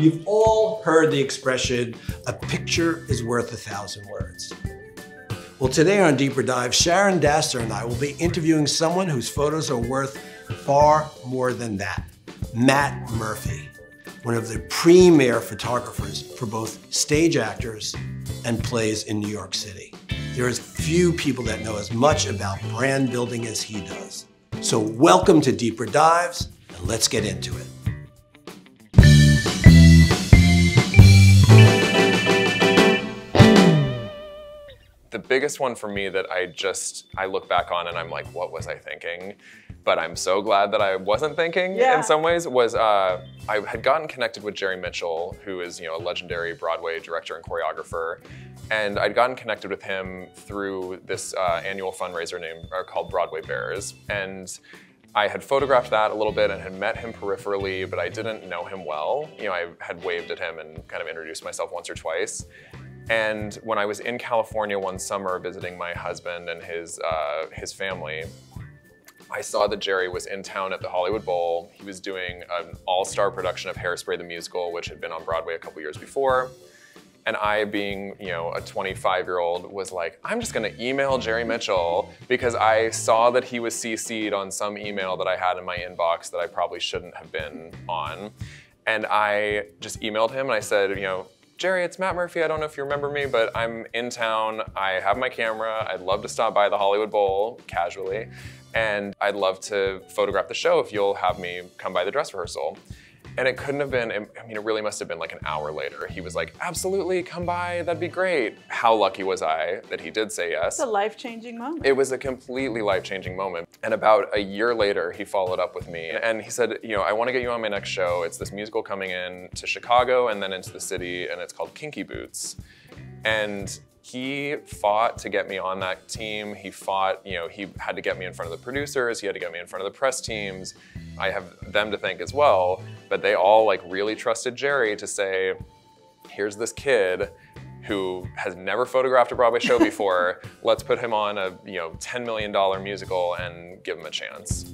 You've all heard the expression, a picture is worth 1,000 words. Well, today on Deeper Dive, Sharon Dasser and I will be interviewing someone whose photos are worth far more than that. Matt Murphy, one of the premier photographers for both stage actors and plays in New York City. There is few people that know as much about brand building as he does. So welcome to Deeper Dives, and let's get into it. The biggest one for me that I look back on and I'm like, what was I thinking? But I'm so glad that I wasn't thinking in some ways was I had gotten connected with Jerry Mitchell, who is a legendary Broadway director and choreographer. And I'd gotten connected with him through this annual fundraiser called Broadway Bears. And I had photographed that a little bit and had met him peripherally, but I didn't know him well. I had waved at him and kind of introduced myself once or twice. And when I was in California one summer visiting my husband and his family, I saw that Jerry was in town at the Hollywood Bowl. He was doing an all-star production of Hairspray the Musical, which had been on Broadway a couple years before. And I, being a 25-year-old, was like, I'm just gonna email Jerry Mitchell because I saw that he was CC'd on some email that I had in my inbox that I probably shouldn't have been on. And I just emailed him and I said, Jerry, it's Matt Murphy. I don't know if you remember me, but I'm in town. I have my camera. I'd love to stop by the Hollywood Bowl casually. And I'd love to photograph the show if you'll have me come by the dress rehearsal. And it couldn't have been, it really must have been like an hour later. He was like, absolutely, come by, that'd be great. How lucky was I that he did say yes. It's a life-changing moment. It was a completely life-changing moment. And about a year later, he followed up with me and he said, I want to get you on my next show. It's this musical coming in to Chicago and then into the city, and it's called Kinky Boots. And he fought to get me on that team. He fought, he had to get me in front of the producers. He had to get me in front of the press teams. I have them to thank as well, but they all really trusted Jerry to say, here's this kid who has never photographed a Broadway show before. Let's put him on a $10 million musical and give him a chance.